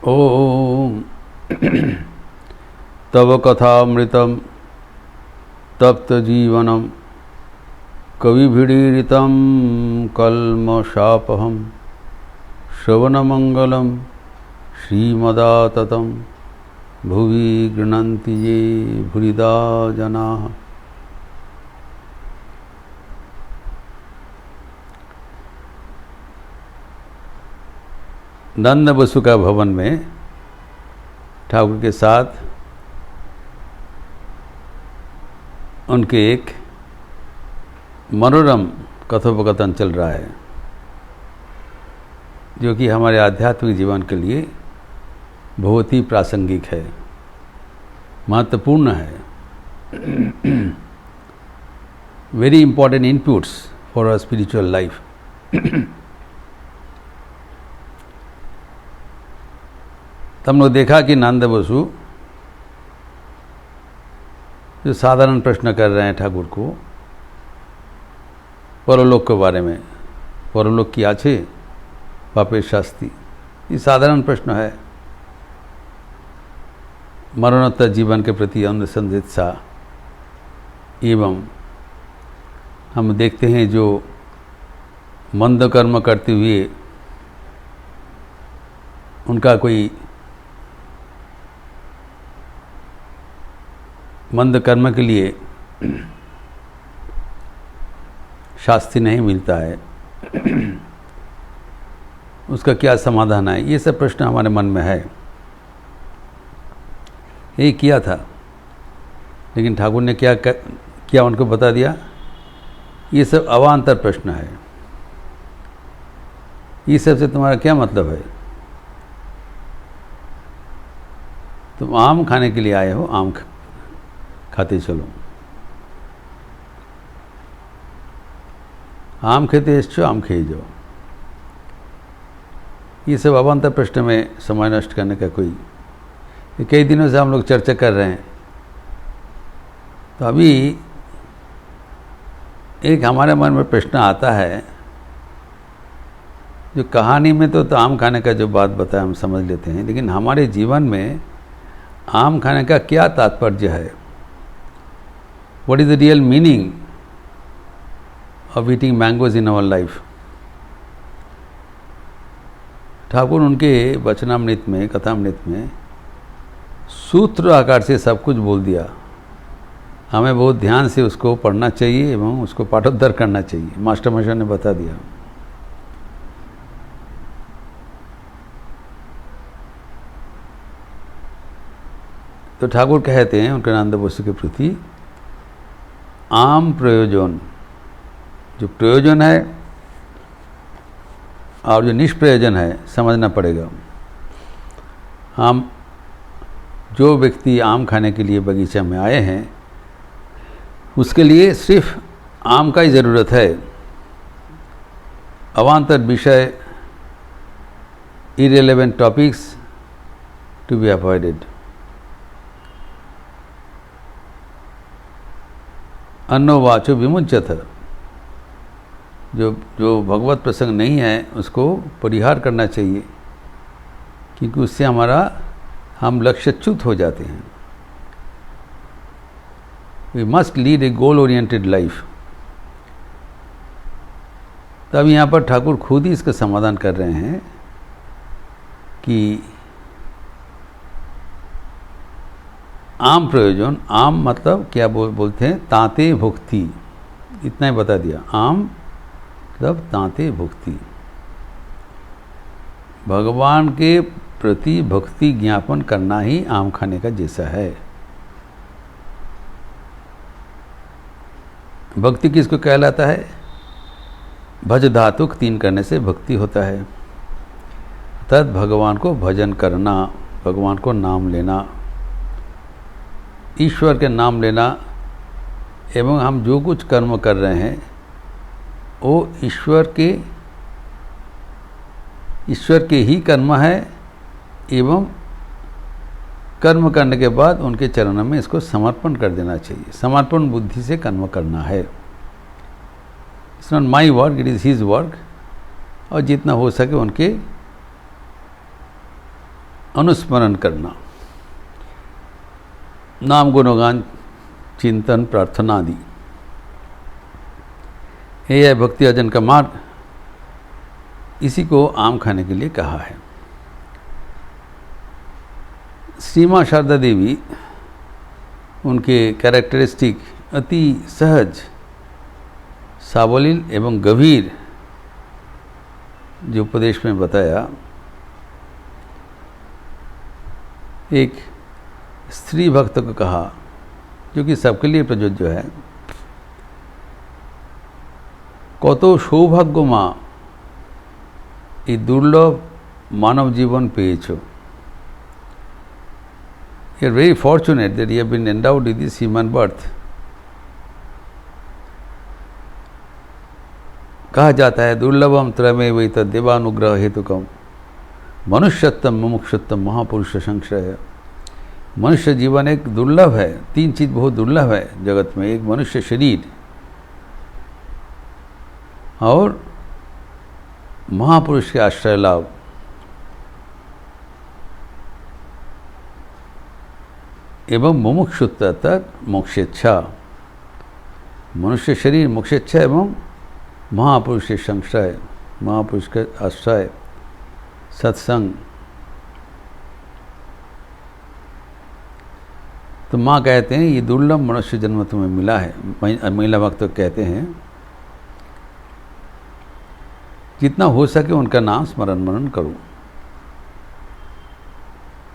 ओम तव कथामृतम तप्त जीवनम कविभिडीरितं कल्मषापहं श्रवणमंगलम श्रीमदाततं भुवि गृह्णन्ति ये भूरिदा जनाः। नंद बसुका भवन में ठाकुर के साथ उनके एक मनोरम कथोपकथन चल रहा है, जो कि हमारे आध्यात्मिक जीवन के लिए बहुत ही प्रासंगिक है, महत्वपूर्ण है। Very important inputs for our spiritual life. तो हम लोग देखा कि नंद बसु जो साधारण प्रश्न कर रहे हैं ठाकुर को परलोक के बारे में, परलोक की आछे पापे शास्ति, ये साधारण प्रश्न है। मरणोत्तर जीवन के प्रति अंधश्रद्धा एवं हम देखते हैं जो मंद कर्म करते हुए उनका कोई मंद कर्म के लिए शास्ति नहीं मिलता है, उसका क्या समाधान है, ये सब प्रश्न हमारे मन में है। यही किया था, लेकिन ठाकुर ने क्या उनको बता दिया, ये सब अवान्तर प्रश्न है। ये सब से तुम्हारा क्या मतलब है? तुम आम खाने के लिए आए हो, आम खाते चलो, आम खेते इच्छो, आम खेई जाओ। ये सब अवान्तर प्रश्न में समय नष्ट करने का कोई, कई दिनों से हम लोग चर्चा कर रहे हैं। तो अभी एक हमारे मन में प्रश्न आता है, जो कहानी में तो आम खाने का जो बात बताया हम समझ लेते हैं, लेकिन हमारे जीवन में आम खाने का क्या तात्पर्य है? What is the real meaning of eating mangoes in our life? Thakur उनके वचनामृत में, कथामृत में सूत्र आकार से सब कुछ बोल दिया। हमें बहुत ध्यान से उसको पढ़ना चाहिए एवं उसको पाठोद्धार करना चाहिए। मास्टर मास्टर ने बता दिया। तो ठाकुर कहते हैं उनके नंद बसु के प्रति, आम प्रयोजन, जो प्रयोजन है और जो निष्प्रयोजन है समझना पड़ेगा। हम जो व्यक्ति आम खाने के लिए बगीचा में आए हैं, उसके लिए सिर्फ आम का ही ज़रूरत है। अवान्तर विषय, irrelevant topics to be avoided। अन्नो वाचो विमुंचत, जो भगवत प्रसंग नहीं है उसको परिहार करना चाहिए, क्योंकि उससे हम लक्ष्यच्युत हो जाते हैं। We must lead a goal oriented life. तब यहाँ पर ठाकुर खुद ही इसका समाधान कर रहे हैं कि आम प्रयोजन, आम मतलब क्या बोलते हैं, ताते भुक्ति, इतना ही बता दिया। आम मतलब ताते भुक्ति, भगवान के प्रति भक्ति ज्ञापन करना ही आम खाने का जैसा है। भक्ति किसको कहलाता है? भज धातुक 3 करने से भक्ति होता है। तद भगवान को भजन करना, भगवान को नाम लेना, ईश्वर के नाम लेना, एवं हम जो कुछ कर्म कर रहे हैं वो ईश्वर के ही कर्म है, एवं कर्म करने के बाद उनके चरणों में इसको समर्पण कर देना चाहिए। समर्पण बुद्धि से कर्म करना है। It's not my work, it is his work. और जितना हो सके उनके अनुस्मरण करना, नाम गुणगान चिंतन प्रार्थना आदि, ये है भक्ति अर्जन का मार्ग। इसी को आम खाने के लिए कहा है। श्री मां शारदा देवी, उनके कैरेक्टरिस्टिक अति सहज, सावलील एवं गंभीर जो उपदेश में बताया, एक स्त्री भक्त को कहा, जो कि सबके लिए प्रযোज्य है, কত সৌভাগ্য মা এই দুর্লভ মানব জীবন পেয়েছো। You are very fortunate that you have been endowed with this human birth. कहा जाता है दुर्लभम त्रयमेव देवानुग्रह हेतुकम मनुष्यत्वम मुमुक्षुत्वम महापुरुष संश्रय। मनुष्य जीवन एक दुर्लभ है, तीन चीज बहुत दुर्लभ है जगत में। एक मनुष्य शरीर और महापुरुष के आश्रय लाभ। एवं मुमुक्षुत्व अर्थात मोक्षेच्छा। मनुष्य शरीर मोक्षेच्छा एवं महापुरुष के संश्रय, महापुरुष के आश्रय, सत्संग। तो माँ कहते हैं ये दुर्लभ मनुष्य जन्म तुम्हें मिला है। महिला भक्त कहते हैं जितना हो सके उनका नाम स्मरण मनन करो।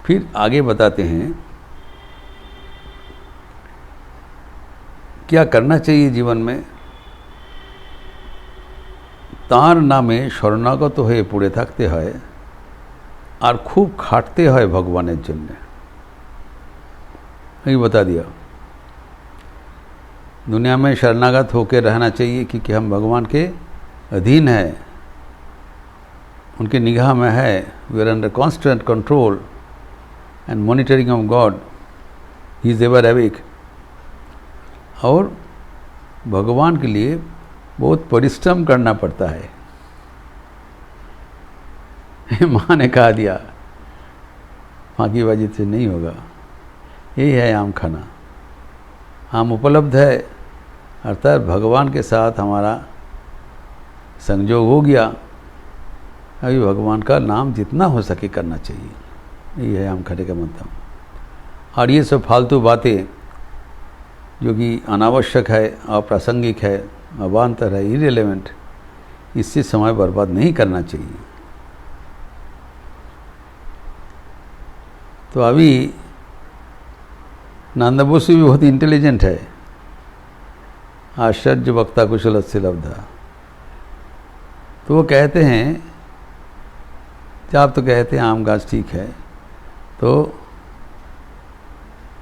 फिर आगे बताते हैं क्या करना चाहिए जीवन में। तार नामे शरणागत হয়ে পড়ে থাকতে হয় और खूब खाटते হয় भगवाনের জন্য। यही बता दिया। दुनिया में शरणागत होकर रहना चाहिए क्योंकि हम भगवान के अधीन है, उनके निगाह में है। We are under constant control and monitoring of God, he is ever awake. और भगवान के लिए बहुत परिश्रम करना पड़ता है। माँ ने कहा दिया फांकीबाजी से नहीं होगा। यही है आम खाना। आम उपलब्ध है अर्थात भगवान के साथ हमारा संयोग हो गया। अभी भगवान का नाम जितना हो सके करना चाहिए। यही है आम खाने का मतलब। और ये सब फालतू बातें जो कि अनावश्यक है, अप्रासंगिक है, अवान्तर है, इरेलेवेंट, इससे समय बर्बाद नहीं करना चाहिए। तो अभी नंदा बसु भी बहुत इंटेलिजेंट है। आश्चर्य वक्ता कुशल से लब्धा। तो वो कहते हैं, आप तो कहते हैं आम गाछ ठीक है, तो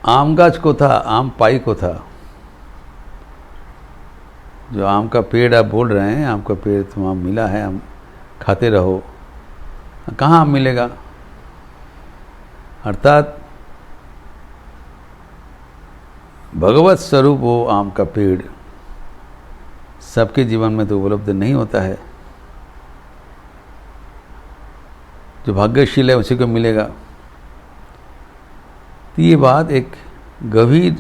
आम गाछ को था, आम पाई को था। जो आम का पेड़ आप बोल रहे हैं, आम का पेड़ तो आम मिला है, आम खाते रहो। कहाँ आम मिलेगा? अर्थात भगवत स्वरूप वो आम का पेड़ सबके जीवन में तो उपलब्ध नहीं होता है। जो भाग्यशील है उसी को मिलेगा। तो ये बात एक गंभीर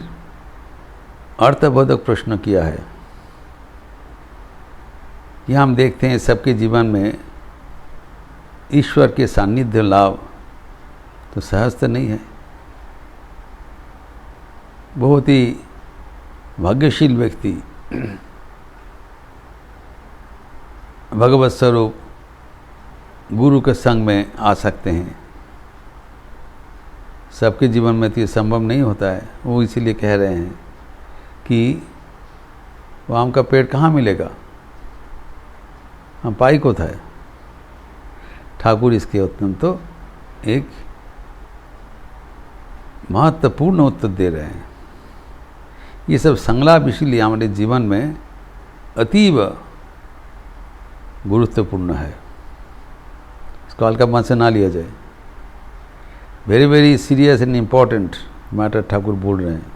अर्थबोधक प्रश्न किया है। यहाँ हम देखते हैं सबके जीवन में ईश्वर के सान्निध्य लाभ तो सहज तो नहीं है। बहुत ही भाग्यशील व्यक्ति भगवत स्वरूप गुरु के संग में आ सकते हैं। सबके जीवन में तो ये संभव नहीं होता है। वो इसीलिए कह रहे हैं कि वो आम का पेड़ कहाँ मिलेगा? हम पाई को था। ठाकुर इसके उत्तर तो एक महत्वपूर्ण उत्तर दे रहे हैं। ये सब संलाप इसीलिए हमारे जीवन में अतीव गुरुत्वपूर्ण है। इसको हल्का मन से ना लिया जाए। Very very serious and important matter Thakur बोल रहे हैं।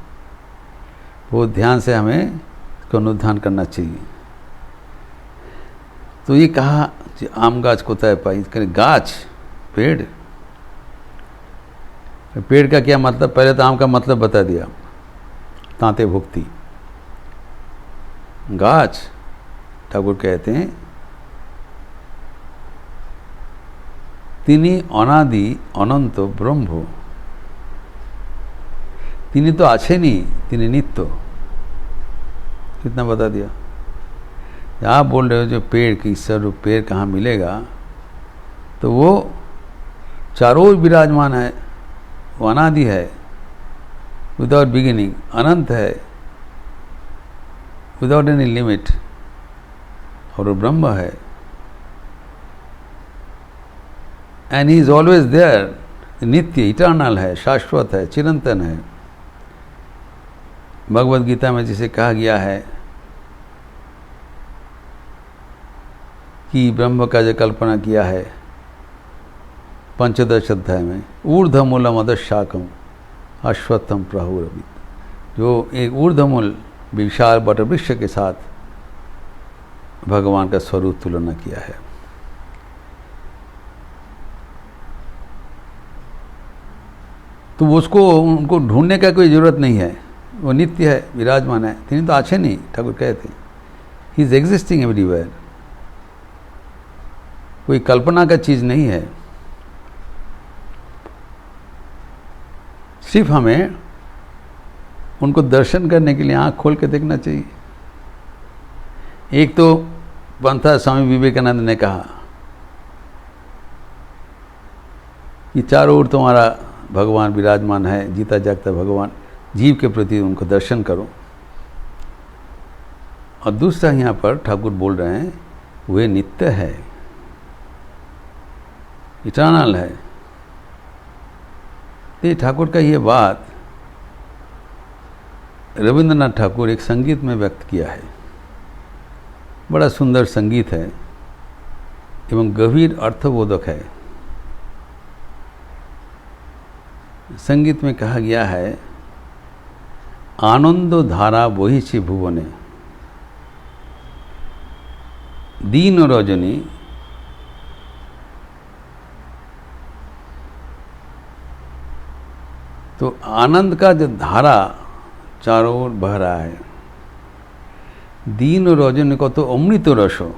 बहुत ध्यान से हमें इसको अनुधान करना चाहिए। तो ये कहा कि आम गाछ को तय पाई, गाछ पेड़ पेड़ का क्या मतलब, पहले तो आम का मतलब बता दिया, तांते भुक्ति। गाछ, ठाकुर कहते हैं तिनी अनादि अनंत ब्रह्म, तिनी तो आछेनी, तिनी नित्य। कितना बता दिया। आप बोल रहे हो जो पेड़ की स्वरूप पेड़ कहाँ मिलेगा, तो वो चारों ओर विराजमान है, वो अनादि है, विदाउट बिगिनिंग, अनंत है, विदाउट एनी लिमिट, और वो ब्रह्म है। And he is always there, नित्य, इटर्नल है, शाश्वत है, चिरंतन है। भगवद गीता में जिसे कहा गया है कि ब्रह्म का जो कल्पना किया है पंचदश अध्याय में, ऊर्ध्वमूलम अधशाकम अश्वत्थम प्राहुरविद, जो एक ऊर्ध्वमूल विशाल वटवृक्ष के साथ भगवान का स्वरूप तुलना किया है। तो उसको उनको ढूंढने का कोई ज़रूरत नहीं है, वो नित्य है, विराजमान है। तीन तो अच्छे नहीं, ठाकुर कहते हैं ही इज एग्जिस्टिंग एवरीवेयर, कोई कल्पना का चीज़ नहीं है। सिर्फ हमें उनको दर्शन करने के लिए आँख खोल के देखना चाहिए। एक तो पंथा स्वामी विवेकानंद ने कहा कि चारों ओर तुम्हारा भगवान विराजमान है, जीता जागता भगवान, जीव के प्रति उनको दर्शन करो। और दूसरा यहाँ पर ठाकुर बोल रहे हैं वे नित्य है, इटर्नल है। ये ठाकुर का ये बात रविंद्रनाथ ठाकुर एक संगीत में व्यक्त किया है। बड़ा सुंदर संगीत है एवं गंभीर अर्थबोधक है। संगीत में कहा गया है आनंद धारा बहिछि भुवने, दीन रजनी तो आनंद का जो धारा चारों ओर बह रहा है, दीन रजनी को तो अमृत रसो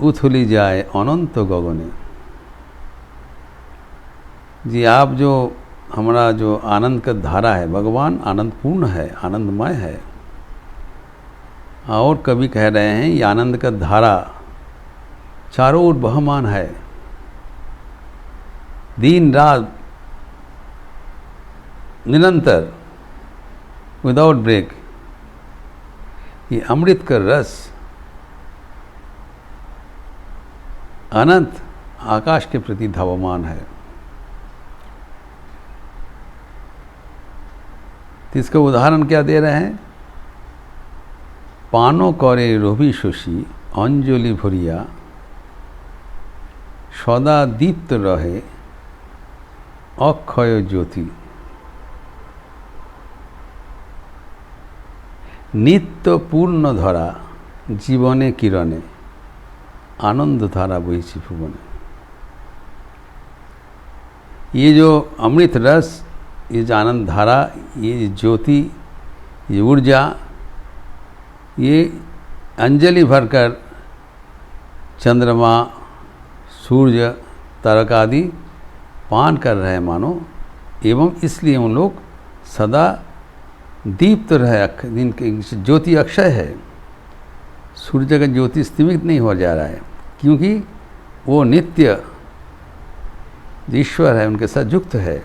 उथली जाए अनंत गगने। जी आप जो हमारा जो आनंद का धारा है, भगवान आनंदपूर्ण है, आनंदमय है। और कवि कह रहे हैं ये आनंद का धारा चारों ओर बहमान है, दिन रात निरंतर, विदाउट ब्रेक। ये अमृत का रस अनंत आकाश के प्रति धावमान है। तो इसका उदाहरण क्या दे रहे हैं, पानो करे रवि शशि अंजलि भरिया, सदा दीप्त रहे अक्षय ज्योति। नित्य पूर्ण धरा जीवने किरणे, आनंद धारा बहिछि भुवने। ये जो अमृत रस, ये जो आनंद धारा, ये ज्योति, ये ऊर्जा, ये अंजलि भरकर चंद्रमा, सूर्य, तारका आदि पान कर रहे हैं मानो, एवं इसलिए उन लोग सदा दीप्त रहे। दिन की ज्योति अक्षय है, सूर्य का ज्योति स्तिमित नहीं हो जा रहा है, क्योंकि वो नित्य ईश्वर है, उनके साथ युक्त है,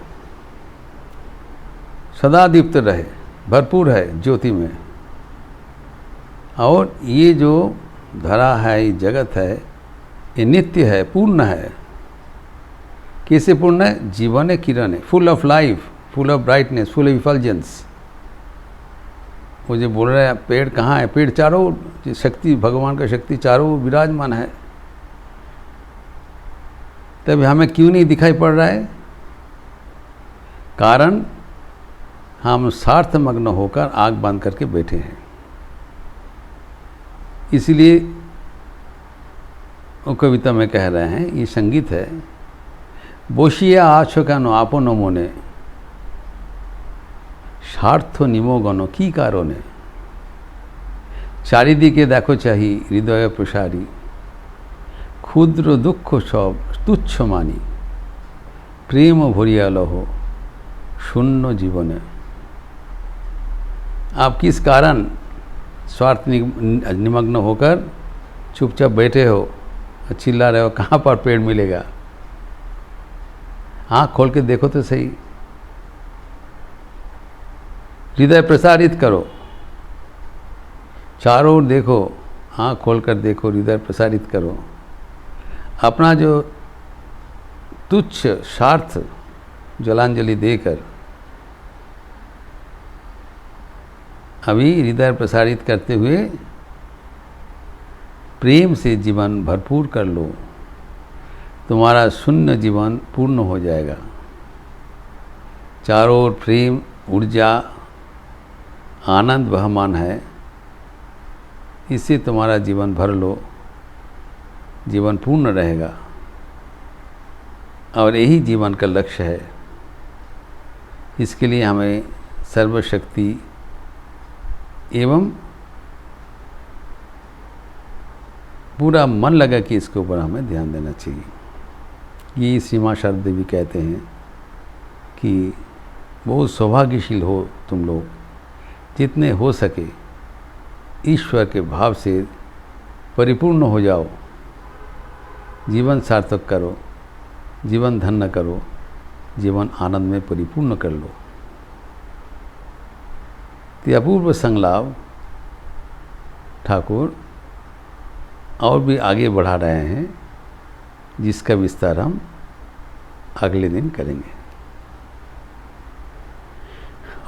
सदा दीप्त रहे, भरपूर है ज्योति में। और ये जो धरा है, ये जगत है, ये नित्य है, पूर्ण है। कैसे पूर्ण है? जीवन किरण है, full of life, full of brightness, full of effulgence. वो जो बोल रहे हैं पेड़ कहाँ है, पेड़ चारों शक्ति, भगवान का शक्ति चारों विराजमान है। तब हमें क्यों नहीं दिखाई पड़ रहा है? कारण हम स्वार्थमग्न होकर आंख बंद करके बैठे हैं। इसलिए वो कविता में कह रहे हैं, ये संगीत है, বসিয়া আছো কেন আপন মনে, স্বার্থ নিমগ্ন কি কারণে, চারিদিকে দেখো চাহি হৃদয়ে প্রসারী, ক্ষুদ্র দুঃখ सब तुच्छ मानी, प्रेम भरिया लहो शून्य जीवने। आप किस कारण स्वार्थ निमग्न होकर चुपचाप बैठे हो, चिल्ला रहे हो कहाँ पर पेड़ मिलेगा? आँख खोल के देखो तो सही, हृदय प्रसारित करो, चारों ओर देखो, आँख खोलकर देखो, हृदय प्रसारित करो। अपना जो तुच्छ स्वार्थ जलांजलि देकर अभी हृदय प्रसारित करते हुए प्रेम से जीवन भरपूर कर लो, तुम्हारा शून्य जीवन पूर्ण हो जाएगा। चारों ओर प्रेम, ऊर्जा, आनंद बहमान है, इससे तुम्हारा जीवन भर लो, जीवन पूर्ण रहेगा। और यही जीवन का लक्ष्य है। इसके लिए हमें सर्वशक्ति एवं पूरा मन लगा कि इसके ऊपर हमें ध्यान देना चाहिए। ये श्री मां शारदा देवी कहते हैं कि बहुत सौभाग्यशील हो तुम लोग, जितने हो सके ईश्वर के भाव से परिपूर्ण हो जाओ, जीवन सार्थक करो, जीवन धन्य करो, जीवन आनंद में परिपूर्ण कर लो। तो अपूर्व संलाप ठाकुर और भी आगे बढ़ा रहे हैं, जिसका विस्तार हम अगले दिन करेंगे।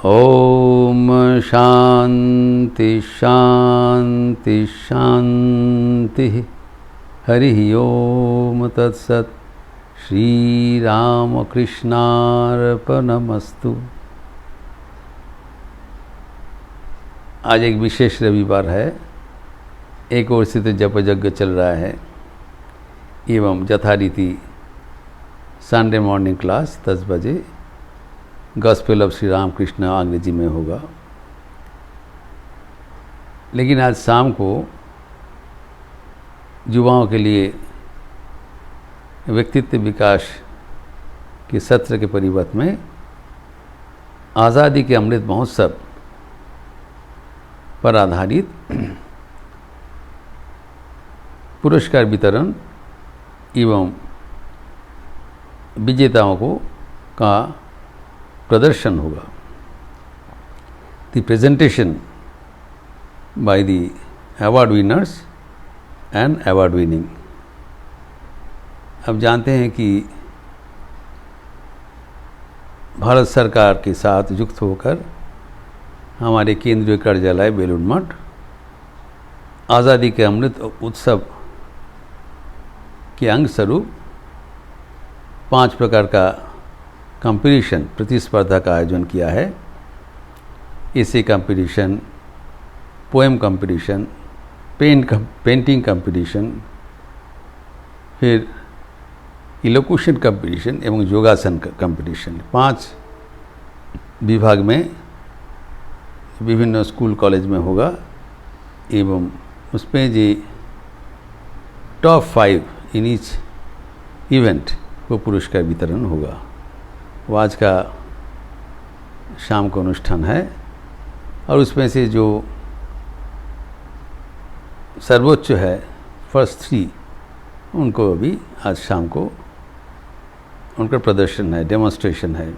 ओम शांति शांति शांति। हरि ओम तत्सत। श्री राम कृष्णार्पणमस्तु। आज एक विशेष रविवार है, एक ओर से तो जप यज्ञ चल रहा है एवं यथारीति संडे मॉर्निंग क्लास 10 बजे गॉस्पेल ऑफ श्री राम कृष्ण अंग्रेजी में होगा। लेकिन आज शाम को युवाओं के लिए व्यक्तित्व विकास के सत्र के परिवर्त में आज़ादी के अमृत महोत्सव पर आधारित पुरस्कार वितरण एवं विजेताओं को का प्रदर्शन होगा। The presentation by the award winners and award winning. अब जानते हैं कि भारत सरकार के साथ युक्त होकर हमारे केंद्रीय कार्यालय बेलूर मठ आज़ादी के अमृत उत्सव के अंग स्वरूप 5 प्रकार का कंपटीशन प्रतिस्पर्धा का आयोजन किया है। इसे competition, poem competition, painting competition, फिर इलोक्यूशन कंपटीशन एवं योगासन कंपटीशन, 5 विभाग में विभिन्न स्कूल कॉलेज में होगा। एवं उसमें जो टॉप 5 इन ईच इवेंट को पुरस्कार वितरण होगा। वो आज का शाम को अनुष्ठान है और उसमें से जो सर्वोच्च है फर्स्ट 3 उनको अभी आज शाम को उनका प्रदर्शन है, डेमोन्स्ट्रेशन है।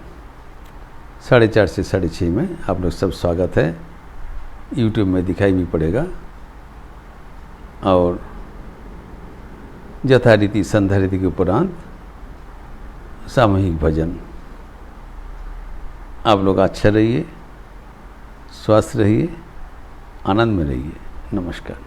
4:30 से 6:30 में आप लोग सब स्वागत है। यूट्यूब में दिखाई भी पड़ेगा और यथारीति संध्या रीति के उपरांत सामूहिक भजन। आप लोग अच्छे रहिए, स्वस्थ रहिए, आनंद में रहिए। नमस्कार।